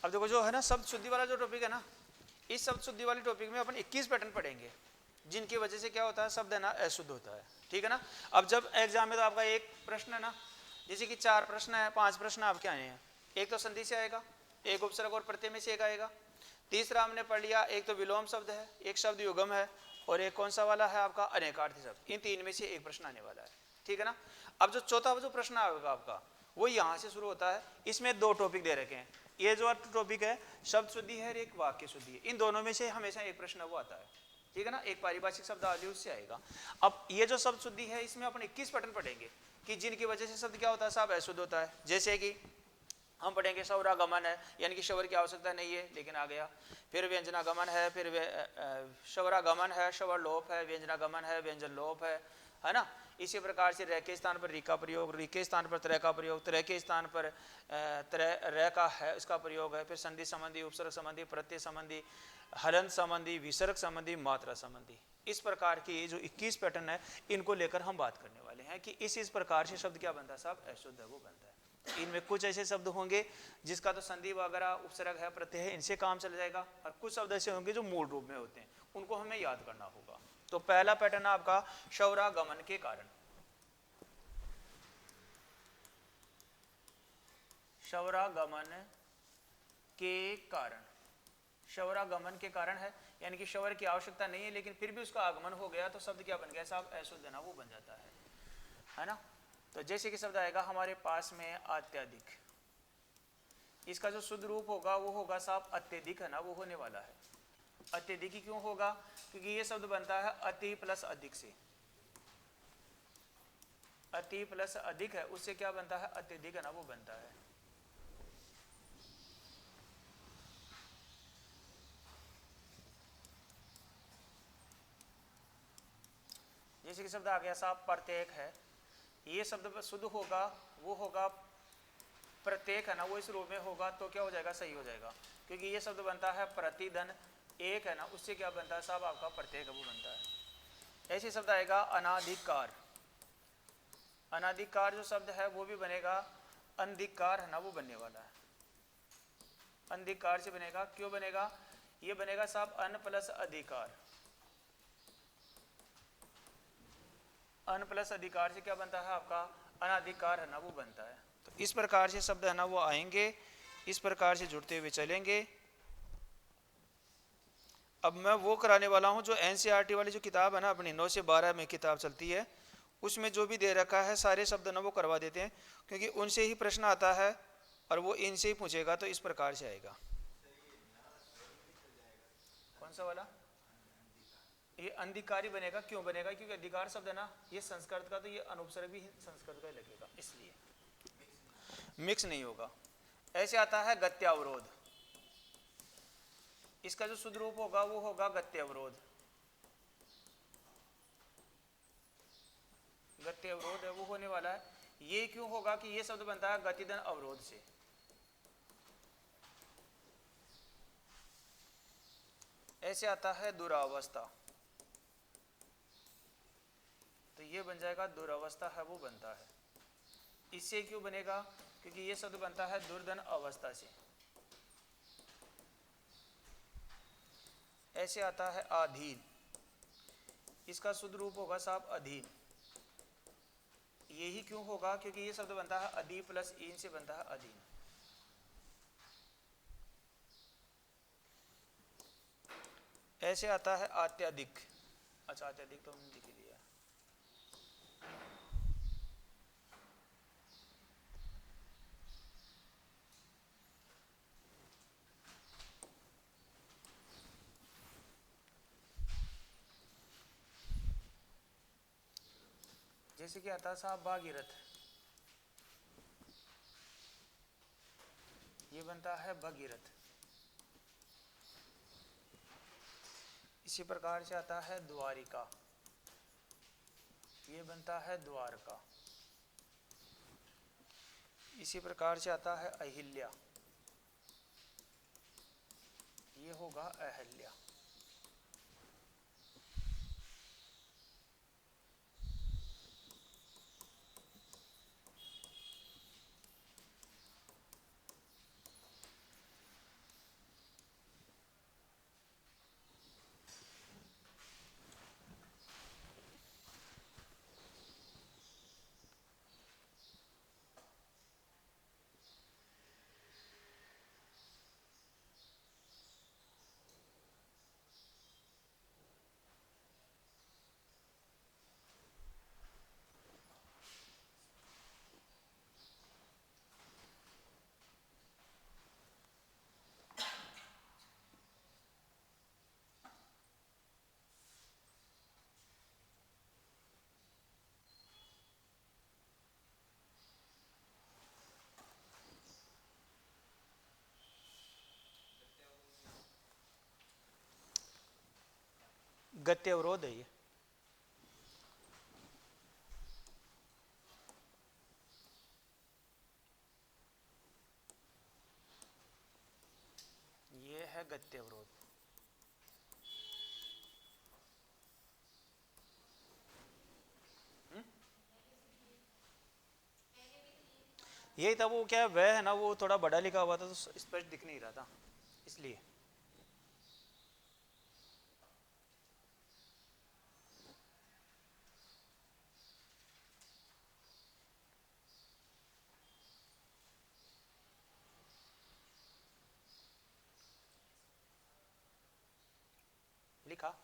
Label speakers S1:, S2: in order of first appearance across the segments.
S1: अब देखो जो है ना शब्द शुद्धि वाला जो टॉपिक है ना, इस शब्द शुद्धि वाले टॉपिक में अपन 21 पैटर्न पढ़ेंगे जिनकी वजह से क्या होता है, शब्द है ना अशुद्ध होता है। ठीक है ना। अब जब एग्जाम में तो आपका एक प्रश्न है ना, जैसे कि 4 प्रश्न है, 5 प्रश्न आपके आए हैं, एक तो संधि से आएगा, एक उपसर्ग और प्रत्यय में से एक आएगा, तीसरा हमने पढ़ लिया एक तो विलोम शब्द है, एक शब्द युगम है, और एक कौन सा वाला है आपका अनेकार्थी शब्द। इन 3 में से एक प्रश्न आने वाला है। ठीक है ना। अब जो चौथा जो प्रश्न आएगा आपका वो यहाँ से शुरू होता है। इसमें 2 टॉपिक दे रखे हैं, ये जो टॉपिक है शब्द शुद्धि है और एक वाक्य शुद्धि है। इन दोनों में से हमेशा एक प्रश्न वो आता है। ठीक है ना। एक पारिभाषिक शब्दावली उससे आएगा। अब ये जो शब्द शुद्धि है इसमें अपन 21 पैटर्न पढ़ेंगे कि जिनकी वजह से शब्द क्या होता है, सब अशुद्ध होता है। जैसे कि हम पढ़ेंगे शवरागमन है, यानी कि शवर की आवश्यकता नहीं है लेकिन आ गया। फिर व्यंजनागमन है, फिर शवरागमन है, शवर लोप है, व्यंजनागमन है, व्यंजन लोप है ना। इसी प्रकार से रह के स्थान पर री का प्रयोग, री के स्थान पर तरह का प्रयोग, तरह के स्थान पर तरह रह का है इसका प्रयोग है। फिर संधि संबंधी, उपसर्ग संबंधी, प्रत्यय संबंधी, हलन संबंधी, विसर्ग संबंधी, मात्रा संबंधी। इस प्रकार की जो 21 पैटर्न है इनको लेकर हम बात करने वाले हैं कि इस प्रकार से शब्द क्या बनता है, साहब अशुद्ध है वो बनता है। इनमें कुछ ऐसे शब्द होंगे जिसका तो संधि वगैरह उपसर्ग है, प्रत्यय है, इनसे काम चल जाएगा, और कुछ शब्द ऐसे होंगे जो मूल रूप में होते हैं, उनको हमें याद करना होगा। तो पहला पैटर्न आपका शवरागमन के कारण। शवरागमन के कारण, शवरागमन के कारण है यानी कि शवर की आवश्यकता नहीं है लेकिन फिर भी उसका आगमन हो गया तो शब्द क्या बन गया साहब, अशुद्ध ना वो बन जाता है ना। तो जैसे कि शब्द आएगा हमारे पास में अत्यधिक, इसका जो शुद्ध रूप होगा वो होगा साहब अत्यधिक है ना, वो होने वाला है। अत्यधिक ही क्यों होगा, क्योंकि ये शब्द बनता है अति प्लस अधिक से। अति प्लस अधिक है उससे क्या बनता है, अत्यधिक है ना वो बनता है। जैसे कि शब्द आ गया साहब प्रत्येक है, ये शब्द शुद्ध होगा वो होगा प्रत्येक है ना, वो इस रूप में होगा तो क्या हो जाएगा, सही हो जाएगा। क्योंकि ये शब्द बनता है प्रतिधन एक है ना, उससे क्या बनता है साहब आपका प्रत्येक वो बनता है। ऐसे शब्द आएगा अनाधिकार, अनाधिकार जो शब्द है वो भी बनेगा अंधिकार है ना, वो बनने वाला है। अंधिकार से बनेगा, क्यों बनेगा, ये बनेगा साहब अन प्लस अधिकार, अन प्लस अधिकार से क्या बनता है आपका अनाधिकार है ना वो बनता है। तो इस प्रकार से शब्द है ना वो आएंगे, इस प्रकार से जुड़ते हुए चलेंगे। अब मैं वो कराने वाला हूं जो एनसीईआरटी वाली जो किताब है ना अपनी 9 से 12 में किताब चलती है, उसमें जो भी दे रखा है सारे शब्द ना वो करवा देते हैं, क्योंकि उनसे ही प्रश्न आता है और वो इनसे ही पूछेगा। तो इस प्रकार से आएगा। कौन सा वाला, ये अंधिकारी बनेगा, क्यों बनेगा, क्योंकि अधिकार शब्द है ना ये संस्कृत का, तो ये अनुपसर्ग भी संस्कृत का ही लगेगा, इसलिए मिक्स नहीं होगा। ऐसे आता है गत्यावरोध, इसका जो शुद्ध रूप होगा वो होगा गत्यावरोध। गत्यावरोध है वो होने वाला है। ये क्यों होगा कि ये शब्द बनता है गतिदन अवरोध से। ऐसे आता है दुरावस्था, तो ये बन जाएगा दुरावस्था है वो बनता है। इससे क्यों बनेगा, क्योंकि ये शब्द बनता है दुर्धन अवस्था से। ऐसे आता है अधीन, इसका शुद्ध रूप होगा साहब अधीन। यही क्यों होगा, क्योंकि ये शब्द बनता है अधी प्लस इन से बनता है अधीन। ऐसे आता है अत्यधिक, अच्छा अत्यधिक तो हमने लिख दिया। जैसे कि आता है साहब भागीरथ, ये बनता है भगीरथ। इसी प्रकार से आता है द्वारिका, ये बनता है द्वारका। इसी प्रकार से आता है अहिल्या, ये होगा अहल्या। गत्य अवरोध है ये है गत्य अवरोध। यही था वो, क्या वह है ना, वो थोड़ा बड़ा लिखा हुआ था तो स्पष्ट दिख नहीं रहा था इसलिए। लिखा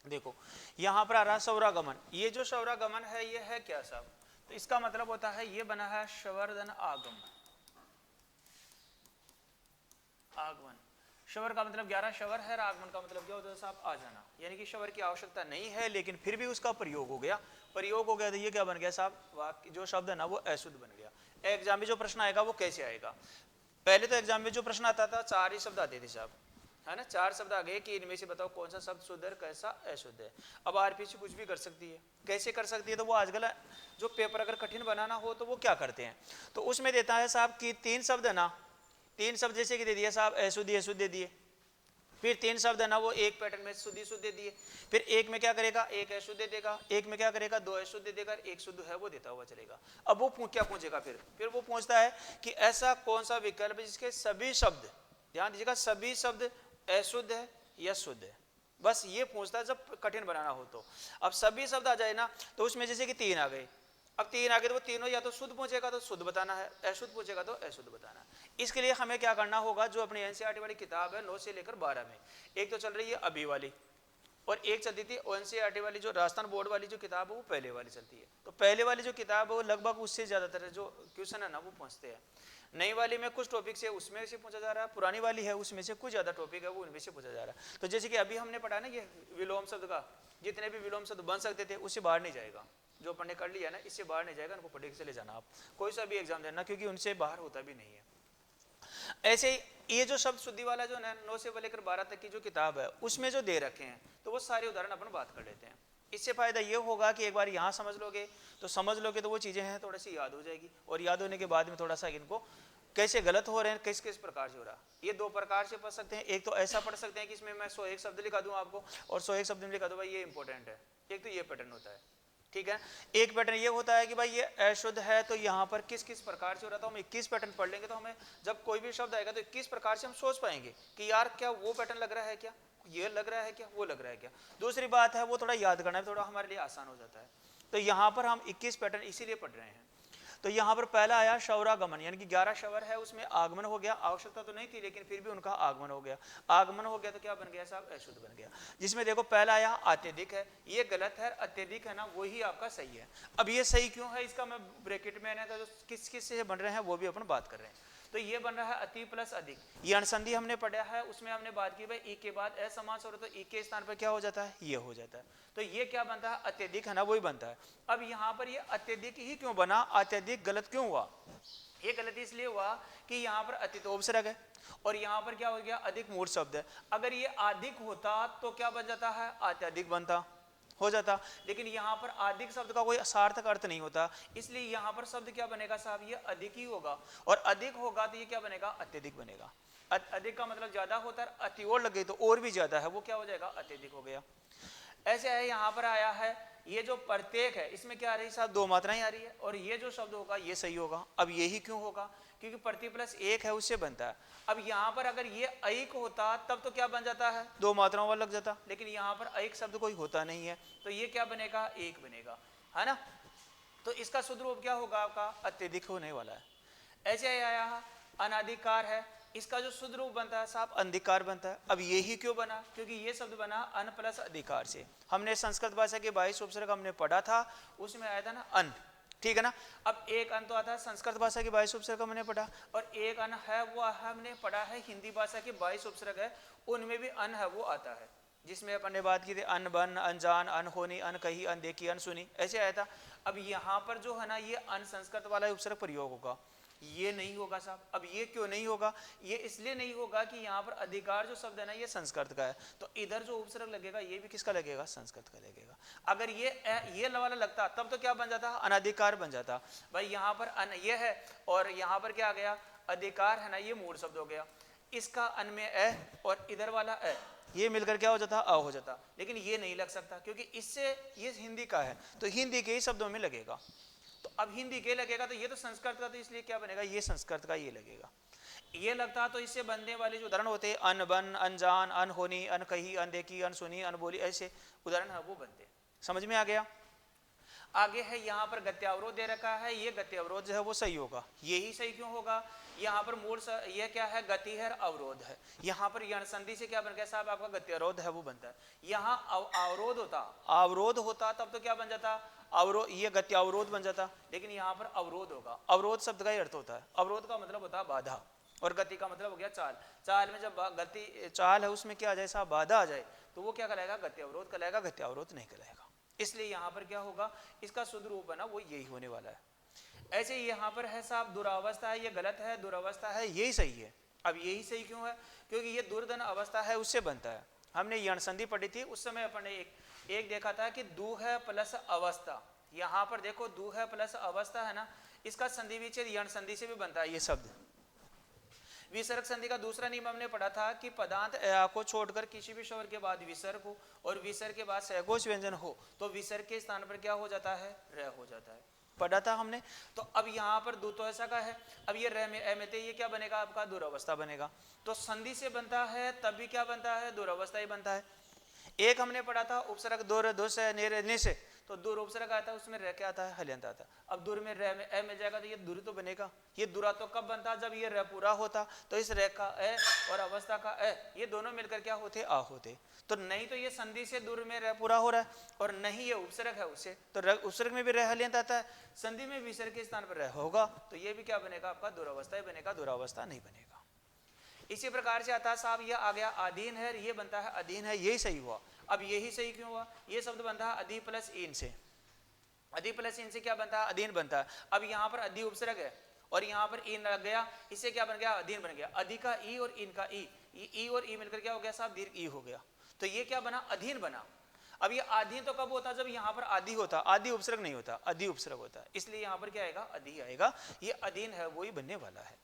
S1: देखो यहां पर आ रहा सौरागमन। ये जो सौरागमन है ये है क्या साहब, तो इसका मतलब होता है ये बना है शवर्धन आगम। आगमन, शवर का मतलब 11 शवर है, आगमन का मतलब क्या होता है साहब, आ जाना। यानी कि शवर की आवश्यकता नहीं है लेकिन फिर भी उसका प्रयोग हो गया। प्रयोग हो गया तो ये क्या बन गया साहब, वाक्य जो शब्द है ना वो अशुद्ध बन गया। एग्जाम में जो प्रश्न आएगा वो कैसे आएगा, पहले तो एग्जाम में जो प्रश्न आता था 4 ही शब्द आते थे साहब, है ना, 4 शब्द आ गए कि इनमें से बताओ कौन सा शब्द शुद्ध है कैसा अशुद्ध है। अब आरपीसी कुछ भी कर सकती है, कैसे कर सकती है, तो वो आजकल जो पेपर अगर कठिन बनाना हो तो वो क्या करते हैं, तो उसमें देता है साहब कि 3 शब्द है ना, 3 शब्द जैसे कि दे दिया साहब अशुद्धि अशुद्ध दे दिए, फिर 3 शब्द है ना वो एक पैटर्न में शुद्धि शुद्ध दे दिए, फिर एक में क्या करेगा एक अशुद्ध दे देगा, एक में क्या करेगा 2 अशुद्ध दे देगा, एक शुद्ध है वो देता हुआ चलेगा। अब वो क्या पूछेगा, फिर वो पूछता है कि ऐसा कौन सा विकल्प है जिसके सभी शब्द, ध्यान दीजिएगा, सभी शब्द अशुद्ध है या शुद्ध है, बस ये पूछता है जब कठिन बनाना हो तो। अब सभी शब्द आ जाए ना तो उसमें जैसे कि 3 आ गए, अब 3 आ गए तो वो तीनों या तो शुद्ध पूछेगा तो शुद्ध बताना है, अशुद्ध पूछेगा तो अशुद्ध बताना है। इसके लिए हमें क्या करना होगा, जो अपनी एनसीईआरटी वाली किताब है 9 से लेकर 12 में, एक तो चल रही है अभी वाली और एक चलती थी एनसीईआरटी वाली जो राजस्थान बोर्ड वाली जो किताब है वो पहले वाली चलती है। तो पहले वाली जो किताब है वो लगभग उससे ज़्यादातर जो क्वेश्चन है ना वो पहुँचते हैं। नई वाली में कुछ टॉपिक से उसमें से पूछा जा रहा है, पुरानी वाली है उसमें से कुछ ज़्यादा टॉपिक है वो उनमें से पूछा जा रहा है। तो जैसे कि अभी हमने पढ़ा ना ये विलोम शब्द का, जितने भी विलोम शब्द बन सकते थे उससे बाहर नहीं जाएगा, जो अपन ने कर लिया ना इससे बाहर नहीं जाएगा, उनको पढ़ के चले जाना आप, कोई सा भी एग्जाम देना क्योंकि उनसे बाहर होता भी नहीं है। ऐसे ही ये जो शब्द शुद्धि वाला जो 9 से लेकर 12 तक की जो किताब है उसमें जो दे रखे हैं तो वो सारे उदाहरण अपन बात कर लेते हैं। इससे फायदा ये होगा कि एक बार यहाँ समझ लोगे तो वो चीज़ें हैं थोड़ी सी याद हो जाएगी, और याद होने के बाद में थोड़ा सा इनको कैसे गलत हो रहे हैं किस किस प्रकार से हो रहा है ये 2 प्रकार से पढ़ सकते हैं। एक तो ऐसा पढ़ सकते हैं कि इसमें मैं 101 शब्द लिखा दूं आपको और 101 शब्द में लिखा दूं भाई ये इंपॉर्टेंट है, एक तो ये पैटर्न होता है, ठीक है। एक पैटर्न ये होता है कि भाई ये अशुद्ध है तो यहाँ पर किस किस प्रकार से हो रहा था, हम 21 पैटर्न पढ़ लेंगे तो हमें जब कोई भी शब्द आएगा तो 21 प्रकार से हम सोच पाएंगे कि यार क्या वो पैटर्न लग रहा है, क्या ये लग रहा है, क्या वो लग रहा है क्या। दूसरी बात है वो थोड़ा याद करना है, थोड़ा हमारे लिए आसान हो जाता है। तो यहाँ पर हम 21 पैटर्न इसीलिए पढ़ रहे हैं। तो यहाँ पर पहला आया शौरागमन, यानी कि 11 शवर है उसमें आगमन हो गया, आवश्यकता तो नहीं थी लेकिन फिर भी उनका आगमन हो गया। आगमन हो गया तो क्या बन गया साहब, अशुद्ध बन गया। जिसमें देखो पहला आया अत्यधिक है, ये गलत है, अत्यधिक है ना वही आपका सही है। अब ये सही क्यों है इसका मैं ब्रैकेट में तो किस किस से बन रहे हैं वो भी अपन बात कर रहे हैं। तो ये बन रहा है अति प्लस अधिक, ये अणसंधि हमने पढ़ा है उसमें हमने बात की भाई ई के बाद असमान स्वर तो ई के स्थान पर क्या हो जाता है, ये हो जाता है। तो ये क्या बनता है, अत्यधिक है ना वही बनता है। अब यहाँ पर ये अत्यधिक ही क्यों बना, अत्यधिक गलत क्यों हुआ, ये गलत इसलिए हुआ कि यहाँ पर अति तो उपसर्ग है और यहाँ पर क्या हो गया अधिक मूल शब्द है। अगर ये अधिक होता तो क्या बन जाता है, अत्यधिक बनता हो जाता, लेकिन यहाँ पर अधिक शब्द का कोई सार्थक अर्थ नहीं होता, इसलिए यहाँ पर शब्द क्या बनेगा साहब, ये अधिक ही होगा, और अधिक होगा तो ये क्या बनेगा, अत्यधिक बनेगा। अधिक का मतलब ज्यादा होता है, अति और लग गई तो और भी ज्यादा है वो क्या हो जाएगा, अत्यधिक हो गया। ऐसे है यहाँ पर आया है ये जो प्रत्येक है इसमें क्या आ रही है साहब, 2 मात्राएं आ रही है, और ये जो शब्द होगा ये सही होगा। अब यही क्यों होगा, क्योंकि प्रति प्लस एक है उससे बनता है। अब यहाँ पर अगर ये ऐक होता तब तो क्या बन जाता है, 2 मात्राओं वाला लग जाता, लेकिन यहाँ पर ऐक शब्द कोई होता नहीं है तो ये क्या बनेगा, एक बनेगा, है ना। तो इसका शुद्ध रूप क्या होगा आपका, अत्यधिक होने वाला है। ऐसे आया अनाधिकार है, इसका जो शुद्ध रूप बनता है साहब अंधिकार बनता है। अब यही क्यों बना, क्योंकि ये शब्द बना अन प्लस अधिकार से। हमने संस्कृत भाषा के 22 उपसर्ग हमने पढ़ा था, उसमें आया था ना अन, ठीक है ना। अब एक अन तो आता है संस्कृत भाषा के 22 उपसर्ग हमने पढ़ा, और एक अन है वो हमने पढ़ा है हिंदी भाषा के 22 उपसर्ग है उनमें भी अन है वो आता है, जिसमें अपन ने बात की थी अन बन, अनजान, अनहोनी, अन कही, अन देखी, अन सुनी, ऐसे आया था। अब यहाँ पर जो है ना ये अन संस्कृत वाला उपसर्ग प्रयोग होगा, ये नहीं होगा साहब। अब ये क्यों नहीं होगा? ये इसलिए नहीं होगा कि यहाँ पर अधिकार जो शब्द है ना ये संस्कृत का है, तो इधर जो उपसर्ग लगेगा ये भी किसका लगेगा? संस्कृत का लगेगा। अगर ये वाला लगता तब तो क्या बन जाता? अनधिकार बन जाता। भाई यहाँ पर अन ये है और यहाँ पर क्या आ गया? अधिकार है ना, ये मूल शब्द हो गया। इसका अन में अ और इधर वाला अ, ये मिलकर क्या हो जाता? अ हो जाता। लेकिन ये नहीं लग सकता क्योंकि इससे ये हिंदी का है, तो हिंदी के ही शब्दों में लगेगा। तो अब हिंदी के लगेगा तो ये तो संस्कृत का, तो इसलिए क्या बनेगा? ये संस्कृत का ये लगेगा। ये लगता तो इससे बनने वाले जो उदाहरण होते हैं अन बन, अनजान, अनहोनी, अनकही, अनदेखी, अनसुनी, अनबोली, ऐसे उदाहरण है वो बनते। समझ में आ गया? आगे है यहाँ पर गत्यावरोध दे रखा है, ये गत्यावरोध जो है वो सही होगा। यही सही क्यों होगा? यहाँ पर मूल ये क्या है? गति है, अवरोध है। यहाँ पर यण संधि से क्या बन गया साहब? आपका गत्यावरोध है वो बनता है। यहाँ अवरोध होता तब तो क्या बन जाता? अवरोध, ये गत्यावरोध बन जाता। लेकिन यहाँ पर अवरोध होगा। अवरोध शब्द का ही अर्थ होता है, अवरोध का मतलब होता है बाधा, और गति का मतलब हो गया चाल। चाल में जब गति चाल है उसमें क्या आ जाए साहब? बाधा आ जाए तो वो क्या कहलाएगा? गत्यावरोध कहलाएगा, गत्यावरोध नहीं कहलाएगा। इसलिए यहाँ पर क्या होगा? इसका शुद्ध रूप है ना वो यही होने वाला है। ऐसे यहाँ पर है साहब दुरावस्था है, ये गलत है, दुरावस्था है यही सही है। अब यही सही क्यों है? क्योंकि ये दुर्धन अवस्था है उससे बनता है। हमने यण संधि पढ़ी थी उस समय अपन ने एक देखा था कि दू है प्लस अवस्था। यहाँ पर देखो दू है प्लस अवस्था है ना, इसका संधि विच्छेद यण संधि से भी बनता है ये शब्द। विसर्ग संधि का दूसरा नियम हमने पढ़ा था कि पदांत अ को छोड़कर किसी भी स्वर के बाद विसर्ग हो और विसर्ग के बाद सहघोष व्यंजन हो तो विसर्ग के स्थान पर क्या हो जाता है? र हो जाता है। पढ़ा था हमने। तो अब यहाँ पर दो तो ऐसा का है, अब ये र में ए में ये क्या बनेगा? आपका दुरावस्था बनेगा। तो संधि से बनता है तब भी क्या बनता है? दुरावस्था ही बनता है। एक हमने पढ़ा था उपसर्ग दूर दुस ने से, तो दूर उपसर्ग आता है उसमें रह क्या आता है? हल्यंत आता है। अब दूर में रह में ए मिल जाएगा तो ये दूर तो बनेगा। ये दूरा तो कब बनता? जब ये रह पूरा होता। तो इस रह का ए और अवस्था का ए ये दोनों मिलकर क्या होते? आ होते। तो नहीं तो ये संधि से दूर में रह पूरा हो रहा है और नहीं ये उपसर्ग है उससे, तो उपसर्ग में भी रह हल्यंत आता है, संधि में विसर्ग के स्थान पर रह होगा तो ये भी क्या बनेगा? आपका दुरावस्था ही बनेगा, दुरावस्था नहीं बनेगा। इसी प्रकार से आता साहब यह आ गया अधीन है, ये बनता है अधीन है, यही सही हुआ। अब यही सही क्यों हुआ? ये शब्द बनता है अधि प्लस इन से। अधि प्लस इन से क्या बनता है? अधीन बनता है। अब यहाँ पर अधि उपसर्ग है और यहाँ पर इन लग गया, इससे क्या बन गया? अधीन बन गया। अधि का ई और इन का ई और ई मिलकर क्या हो गया साहब? दीर्घ ई हो गया। तो ये क्या बना? अधीन बना। अब ये अधीन तो कब होता? जब यहाँ पर आदि होता, आदि उपसर्ग नहीं होता, अधि उपसर्ग होता है, इसलिए यहाँ पर क्या आएगा? अधि आएगा। ये अधीन है वही बनने वाला है।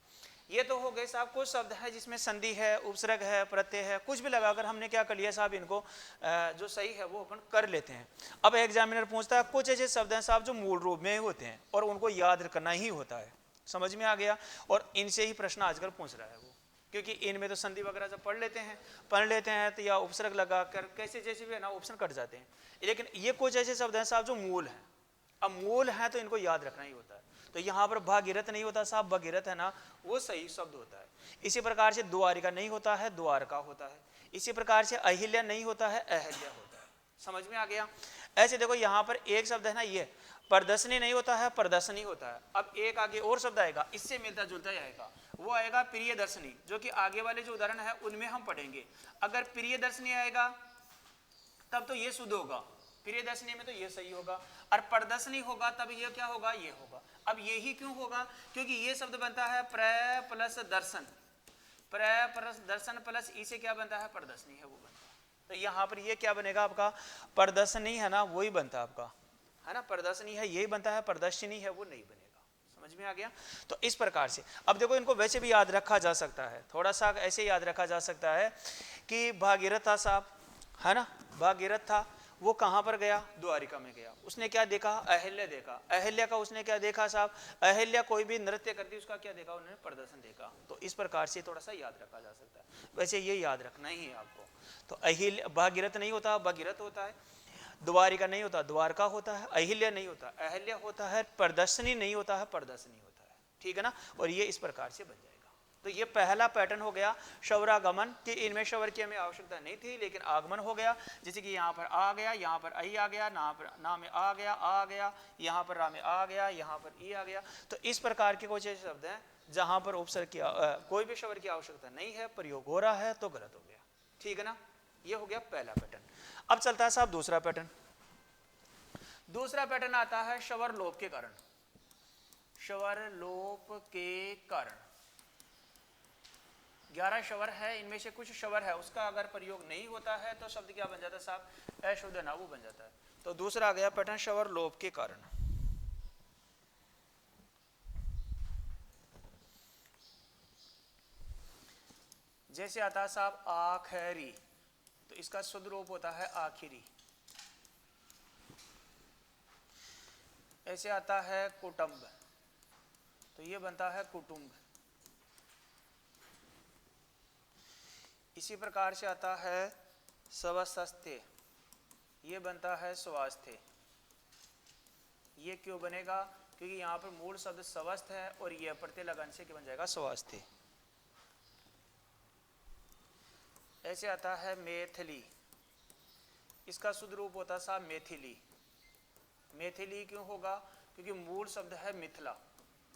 S1: ये तो हो गए साहब कुछ शब्द है जिसमें संधि है, उपसर्ग है, प्रत्यय है, कुछ भी लगाकर हमने क्या कर लिया साहब? इनको जो सही है वो अपन कर लेते हैं। अब एग्जामिनर पूछता है कुछ ऐसे शब्द हैं साहब जो मूल रूप में होते हैं और उनको याद करना ही होता है। समझ में आ गया? और इनसे ही प्रश्न आजकल पूछ रहा है वो, क्योंकि इनमें तो संधि वगैरह जब पढ़ लेते हैं तो या उपसर्ग लगा कर कैसे जैसे भी है ना ऑप्शन कट जाते हैं। लेकिन ये कुछ ऐसे शब्द हैं साहब जो मूल हैं। अब मूल है तो इनको याद रखना ही होता है। तो यहाँ पर भागीरथ नहीं होता साहब, भगीरथ है ना वो सही शब्द होता है। इसी प्रकार से द्वारिका नहीं होता है, द्वारका होता है। इसी प्रकार से अहिल्या नहीं होता है, अहल्या होता है। समझ में आ गया? ऐसे देखो यहाँ पर एक शब्द है ना, ये प्रदर्शनी नहीं होता है, प्रदर्शनी होता है। अब एक आगे और शब्द आएगा इससे मिलता जुलता आएगा, वो आएगा प्रियदर्शनी, जो कि आगे वाले जो उदाहरण है उनमें हम पढ़ेंगे। अगर प्रियदर्शनी आएगा तब तो ये शुद्ध होगा, प्रियदर्शनी में तो ये सही होगा। और प्रदर्शनी होगा तब ये क्या होगा? ये होगा। अब यही क्यों होगा? क्योंकि ये शब्द बनता है प्र प्लस दर्शन, प्र प्लस दर्शन प्लस ई से क्या बनता है? प्रदर्शनी है वो बनता है। तो यहाँ पर ये क्या बनेगा आपका? प्रदर्शनी है ना वही बनता है आपका, है ना, प्रदर्शनी है यही बनता है, प्रदर्शनी है वो नहीं बनेगा। समझ में आ गया? तो इस प्रकार से अब देखो इनको वैसे भी याद रखा जा सकता है, थोड़ा सा ऐसे याद रखा जा सकता है कि भागीरथ था साहब, है ना, भागीरथ था, वो कहाँ पर गया? द्वारिका में गया। उसने क्या देखा? अहिल्या देखा। अहिल्या का उसने क्या देखा साहब? अहिल्या कोई भी नृत्य करती उसका क्या देखा? उन्होंने प्रदर्शन देखा। तो इस प्रकार से थोड़ा सा याद रखा जा सकता है। वैसे ये याद रखना ही है आपको। तो अहिल्या, भागीरथ नहीं होता, भगीरथ होता है। द्वारिका नहीं होता, द्वारका होता है। अहिल्या नहीं होता, अहिल्या होता है। प्रदर्शनी नहीं होता है, प्रदर्शनी होता है। ठीक है ना? और ये इस प्रकार से बन जाएगा। तो ये पहला पैटर्न हो गया शवरागमन, कि इनमें शवर की हमें आवश्यकता नहीं थी लेकिन आगमन हो गया। जैसे कि यहाँ पर आ गया, यहाँ पर आई आ गया, ना में आ गया, यहाँ पर रा में आ गया, यहाँ पर ई आ गया। तो इस प्रकार के कुछ ऐसे शब्द हैं जहाँ पर उपसर्ग की कोई भी शवर की आवश्यकता नहीं है, प्रयोग हो रहा है तो गलत हो गया। ठीक है ना? ये हो गया पहला पैटर्न। अब चलता है साहब दूसरा पैटर्न। दूसरा पैटर्न आता है शवर लोप के कारण। स्वर लोप के कारण। 11 स्वर है, इनमें से कुछ स्वर है उसका अगर प्रयोग नहीं होता है तो शब्द क्या बन जाता है साहब, अशुद्ध नाभु बन जाता है। तो दूसरा आ गया पैटर्न स्वर लोप के कारण। जैसे आता है साहब आखिरी, तो इसका शुद्ध रूप होता है आखिरी। ऐसे आता है कुटुंब, तो ये बनता है कुटुंब। इसी प्रकार से आता है स्वास्थ्य, ये बनता है स्वास्थ्य। ये क्यों बनेगा, क्योंकि यहाँ पर मूल शब्द स्वस्थ है और ये प्रत्यय लगाने से क्या बन जाएगा, स्वास्थ्य। ऐसे आता है मैथिली, इसका शुद्ध रूप होता है साहब मैथिली। मैथिली क्यों होगा, क्योंकि मूल शब्द है मिथिला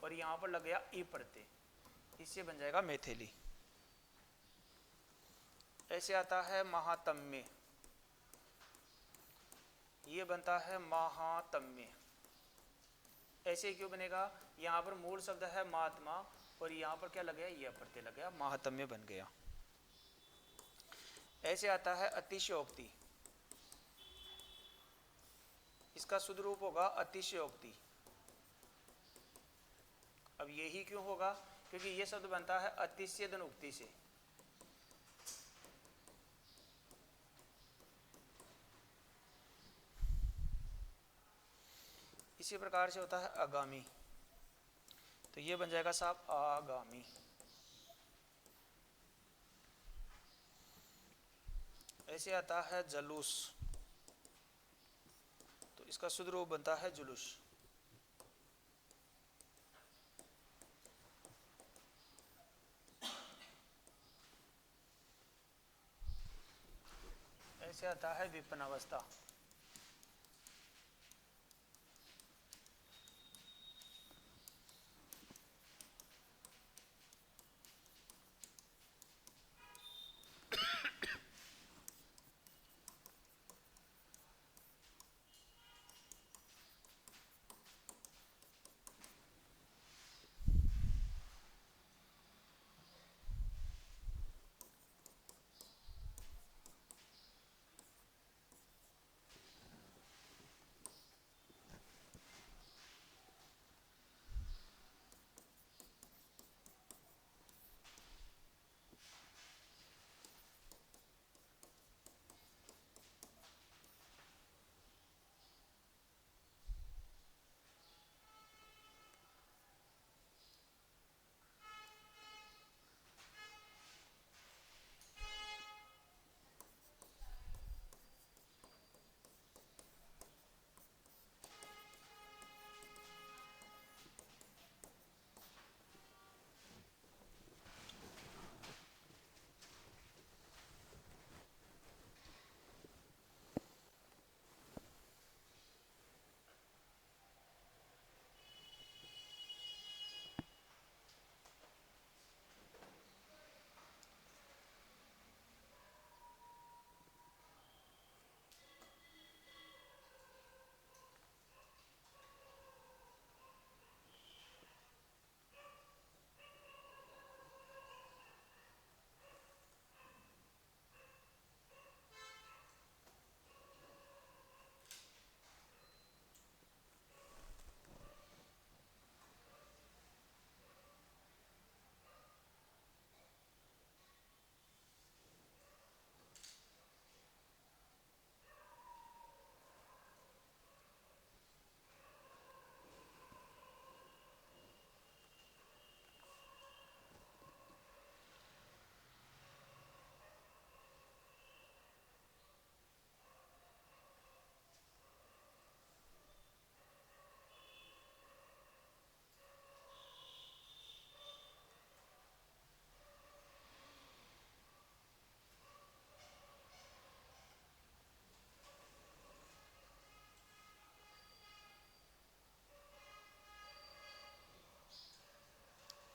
S1: और यहाँ पर लग गया ई प्रत्यय, इससे बन जाएगा मैथिली। ऐसे आता है महात्म्य, ये बनता है महात्म्य। ऐसे क्यों बनेगा, यहाँ पर मूल शब्द है महात्मा और यहाँ पर क्या लग गया, यह प्रत्यय लग गया, महात्म्य बन गया। ऐसे आता है अतिशयोक्ति, इसका शुद्ध रूप होगा अतिशयोक्ति। अब यही क्यों होगा, क्योंकि यह शब्द बनता है अतिशय धन उक्ति से। इसी प्रकार से होता है आगामी, तो ये बन जाएगा साहब आगामी। ऐसे आता है जलूस, तो इसका शुद्ध रूप बनता है जुलूस। ऐसे आता है विपन्नावस्था,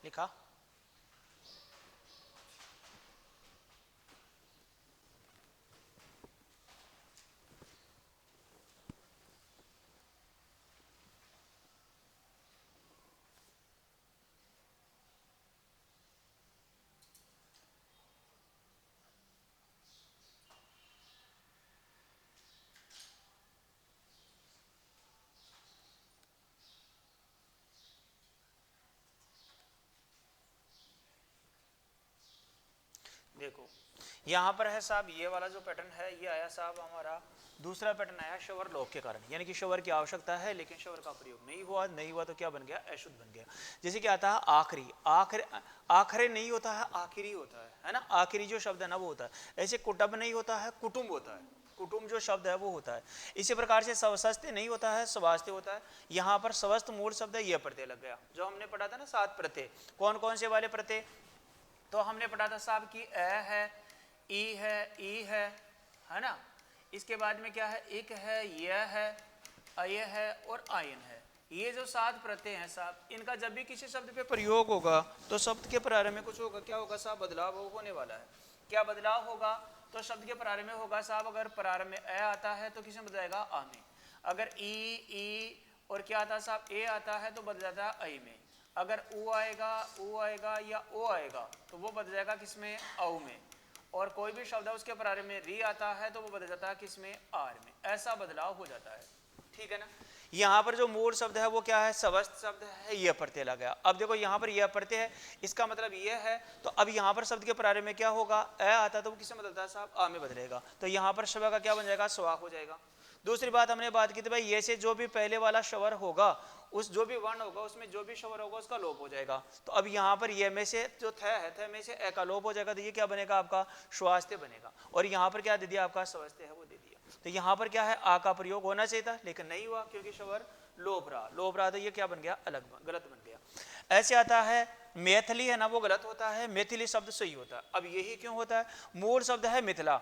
S1: लिखा। देखो यहाँ पर है साहब, ये वाला जो पैटर्न है ये आया साहब हमारा, दूसरा पैटर्न आया शवर लोप के कारण, यानी कि शवर की आवश्यकता है लेकिन शवर का प्रयोग नहीं हुआ तो क्या बन गया, अशुद्ध बन गया। जैसे कि आता है आखिरी, आखिरी नहीं होता है, आखिरी होता है ना, आखिरी जो शब्द है ना वो होता है। ऐसे कुटुंब नहीं होता है, कुटुंब होता है, कुटुंब जो शब्द है वो होता है। इसी प्रकार से स्वस्ति नहीं होता है, स्वास्थ्य होता है। यहाँ पर स्वस्थ मूल शब्द है, ये प्रत्यय लग गया। जो हमने पढ़ा था ना 7 प्रत्यय, कौन कौन से वाले प्रत्यय, तो हमने पढ़ा था साहब की अ है, ई है, ई है ना, इसके बाद में क्या है, एक है, यह है, अय है और आयन है। ये जो 7 प्रत्यय हैं साहब, इनका जब भी किसी शब्द पे प्रयोग होगा तो शब्द के प्रारंभ में कुछ होगा, क्या होगा साहब, बदलाव होने वाला है। क्या बदलाव होगा, तो शब्द के प्रारंभ में होगा साहब, अगर प्रारंभ में अ आता है तो किसमें बदल जाएगा, आ में। अगर ई और क्या आता है साहब, ए आता है तो बदल जाता है ऐ में। अगर ऊ आएगा या ओ आएगा तो वो बदल जाएगा किसमें, औ में। और कोई भी शब्द है उसके प्रारंभ में री आता है तो वो बदल जाता है किसमें, आर में। ऐसा बदलाव हो जाता है, ठीक है ना। यहाँ पर जो मूल शब्द है वो क्या है, स्वस्थ शब्द है, यह प्रत्यय लगा गया। अब देखो यहाँ पर यह प्रत्यय है, इसका मतलब यह है, तो अब यहाँ पर शब्द के प्रारंभ में क्या होगा, अ आता तो वो किसमें बदलता है साहब, आ में बदलेगा। तो यहाँ पर शव का क्या बन जाएगा, स्वा हो जाएगा। दूसरी बात हमने बात की थी भाई, ये से जो भी पहले वाला शवर होगा, उस जो भी वर्ण होगा उसमें जो भी शवर होगा उसका लोप हो जाएगा। तो अब यहाँ पर ये में से जो थ है, थ में से ए का लोप हो जाएगा, तो ये क्या बनेगा आपका, स्वास्थ्य बनेगा। और यहाँ पर क्या दे दिया आपका, स्वास्थ्य है वो दे दिया। तो यहाँ पर क्या है, आ का प्रयोग होना चाहिए था लेकिन नहीं हुआ क्योंकि शवर लोप रहा, तो ये क्या बन गया, अलग गलत बन गया। ऐसे आता है मैथिली है ना, वो गलत होता है, मैथिली शब्द सही होता है। अब यही क्यों होता है, मूल शब्द है मिथिला,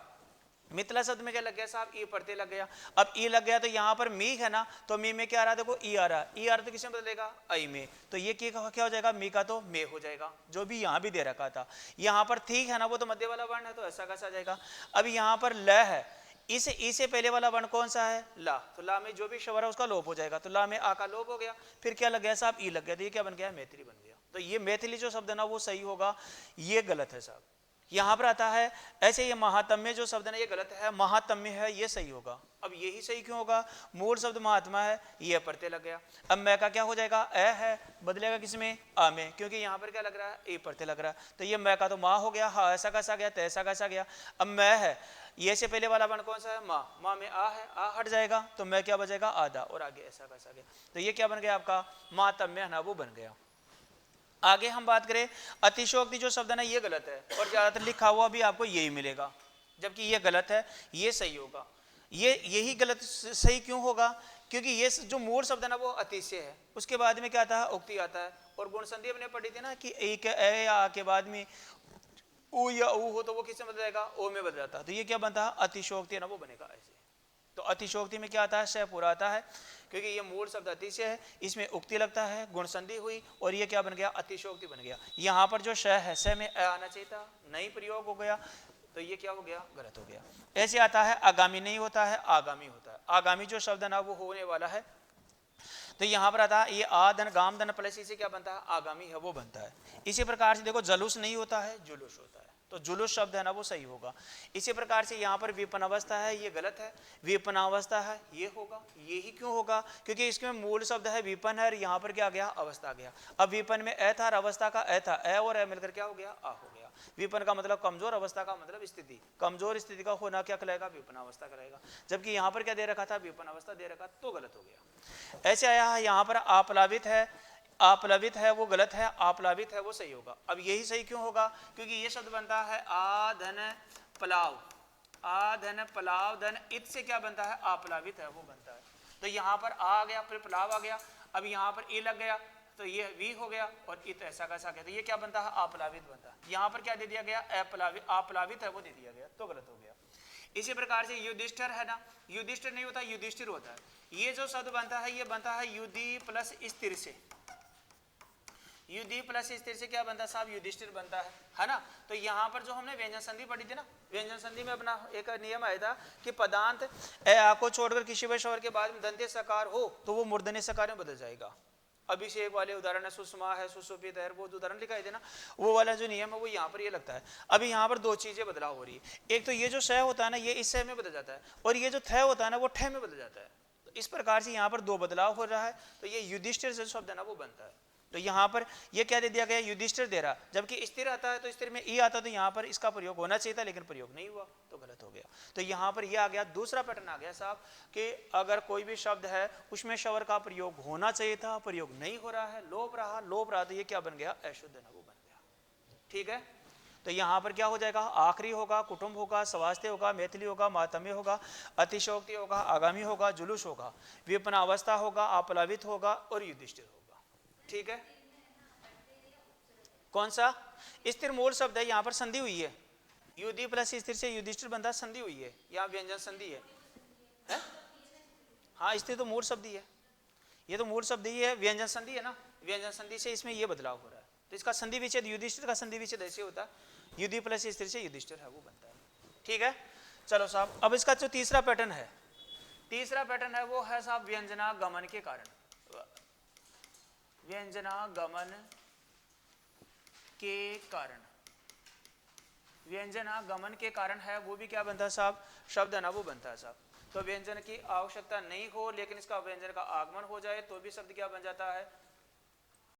S1: मिथिला शब्द में क्या लग गया साहब, ई प्रत्यय लग गया। अब ई लग गया तो यहाँ पर मी है ना, तो मी में क्या आ रहा है, देखो ई आ रहा है, ई आ रहा तो किसमें बदलेगा, आई में। तो ये क्या हो जाएगा, मी का तो मे हो जाएगा, जो भी यहाँ भी दे रखा था। यहाँ पर ठीक है ना, वो तो मध्य वाला वर्ण है तो ऐसा कैसा जाएगा। अब यहाँ पर ल है, इसे पहले वाला वर्ण कौन सा है, ला, तो ला में जो भी शवर है उसका लोप हो जाएगा। तो ला में आ का लोप हो गया, फिर क्या लग गया साहब, ई लग गया, तो ये क्या बन गया, मैथिली बन गया। तो ये मैथिली जो शब्द है ना वो सही होगा, ये गलत है साहब। यहाँ पर आता है ऐसे, ये महात्म्य जो शब्द है ये गलत है, महात्म्य है ये सही होगा। अब यही सही क्यों होगा, मूल शब्द महात्मा है, ये प्रत्यय लग गया। अब मैं का क्या हो जाएगा, अ है, बदलेगा किसमें, आ में, क्योंकि यहाँ पर क्या लग रहा है, ए प्रत्यय लग रहा है। तो ये मैं का तो माँ हो गया, हाँ ऐसा कैसा गया, तैसा कैसा गया। अब मैं है, ये से पहले वाला वर्ण कौन सा है, माँ, माँ में आ है, आ हट जाएगा तो मैं क्या बचेगा, आधा, और आगे ऐसा कैसा गया। तो ये क्या बन गया आपका, महात्म्य है ना वो बन गया। आगे हम बात करें, अतिशयोक्ति जो शब्द है ना ये गलत है, और ज्यादातर लिखा हुआ भी आपको यही मिलेगा, जबकि ये गलत है, ये सही होगा। यही गलत सही क्यों होगा, क्योंकि ये जो मूल शब्द है ना वो अतिशय है, उसके बाद में क्या आता है, उक्ति आता है। और गुण संधि हमने पढ़ी थी ना कि एक ए या आ के बाद में उ या उ हो तो वो किससे बदल जाएगा, ओ में बदल जाता है। तो ये क्या बनता है, अतिशयोक्ति है ना वो बनेगा ऐसे। तो अतिशयोक्ति में क्या आता है, श पूरा आता है, क्योंकि ये मूल शब्द अतिशय है, इसमें उक्ति लगता है, गुण संधि हुई और ये क्या बन गया, अतिशयोक्ति बन गया। यहाँ पर जो श है, श में अ आना चाहिए था, नहीं प्रयोग हो गया, तो ये क्या हो गया, गलत हो गया। ऐसे आता है आगामी नहीं होता है, आगामी होता है। आगामी जो शब्द है ना वो होने वाला है, तो यहाँ पर आता है ये आ धन गाम धन प्लस इसे क्या बनता है, आगामी है वो बनता है। इसी प्रकार से देखो जुलूस नहीं होता है, जुलूस होता है, तो जुलूस शब्द है ना वो सही होगा। इसी प्रकार से यहाँ पर विपनावस्था है, ये गलत है, विपनावस्था है ये होगा। यही क्यों होगा, क्योंकि इसमें मूल शब्द है विपन है, और यहाँ पर क्या गया, अवस्था गया। अब विपन में अ था और अवस्था का अ था, अ और अ मिलकर क्या हो गया, आ हो गया। विपन का मतलब कमजोर, अवस्था का मतलब स्थिति, कमजोर स्थिति का होना क्या कहलाएगा, विपनावस्था कहलाएगा। जबकि यहाँ पर क्या दे रखा था, विपन अवस्था दे रखा, तो गलत हो गया। ऐसे आया है यहाँ पर आप्लावित है, आप्लावित है वो गलत है, आप्लावित है वो सही होगा। अब यही सही क्यों होगा, क्योंकि ये शब्द बनता है आ धन पलाव, आ धन पलाव धन इत से क्या बनता है, आप्लावित है वो बनता है। तो यहाँ पर आ गया, फिर पलाव आ गया, अब यहाँ पर ए लग गया तो ये वी हो गया, और इत ऐसा कैसा गया, तो ये क्या बनता है, आप्लावित बनता है। यहाँ पर क्या दे दिया गया, आप्लावित है वो दे दिया गया, तो गलत हो गया। इसी प्रकार से युधिष्ठिर है ना, युधिष्ठिर नहीं होता, युधिष्ठिर होता है। ये जो शब्द बनता है ये बनता है युधि प्लस स्थिर से, युधि प्लस स्थिर से क्या बनता है साहब, युधिष्ठिर बनता है ना। तो यहाँ पर जो हमने व्यंजन संधि पढ़ी थी ना, व्यंजन संधि में अपना एक नियम आया था कि पदांत ए आ को छोड़कर किसी भी स्वर के बाद में दंत्य सकार हो तो वो मूर्धन्य सकार में बदल जाएगा। अभिषेक वाले उदाहरण है, सुषमा है, सुशोभित है, वो उदाहरण लिखाई थे ना, वो वाला जो नियम है वो यहाँ पर ये लगता है। अभी यहाँ पर दो चीजें बदलाव हो रही है, एक तो ये जो श होता है ना ये इस श में बदल जाता है, और ये जो थ होता है ना वो ठ में बदल जाता है। तो इस प्रकार से यहाँ पर दो बदलाव हो रहा है, तो ये युधिष्ठिर से शब्द है ना वो बनता है। तो यहाँ पर ये क्या दे दिया गया, युधिष्ठिर दे रहा, जबकि स्थिर आता है तो स्थिर में ई आता तो यहाँ पर इसका प्रयोग होना चाहिए था, लेकिन प्रयोग नहीं हुआ तो गलत हो गया। तो यहाँ पर ये आ गया, दूसरा पैटर्न आ गया साहब कि अगर कोई भी शब्द है उसमें शवर का प्रयोग होना चाहिए था, प्रयोग नहीं हो रहा है, लोप रहा तो ये क्या बन गया, अशुद्ध नगु बन गया। ठीक है, तो यहाँ पर क्या हो जाएगा, आखिरी होगा, कुटुंब होगा, स्वास्थ्य होगा, मैथिली होगा, मातम्य होगा, अतिशोक्ति होगा, आगामी होगा, जुलूस होगा, विपन्नावस्था होगा, अपलावित होगा और युधिष्ठिर होगा। ठीक है, कौन सा, स्थिर मूल शब्द है, यहाँ पर संधि हुई है, युधि प्लस स्थिर से युधिष्ठिर बंधा, संधि हुई है, यहाँ व्यंजन संधि है? हाँ, स्थिर तो मूल शब्द ही है, ये तो मूल शब्द ही है, व्यंजन संधि है ना, व्यंजन संधि से इसमें ये बदलाव हो रहा है, तो इसका संधि विच्छेद, युधिष्ठिर का संधि विच्छेद ऐसे होता है, युधि प्लस स्थिर से युधिष्ठिर है वो बनता है। ठीक है, चलो साहब, अब इसका जो तीसरा पैटर्न है, वो है साहब व्यंजनागमन के कारण, व्यंजनागमन के कारण, व्यंजनागमन के कारण है, वो भी क्या बनता है साहब, शब्द है ना वो बनता है साहब। तो व्यंजन की आवश्यकता नहीं हो लेकिन इसका व्यंजन का आगमन हो जाए तो भी शब्द क्या बन जाता है,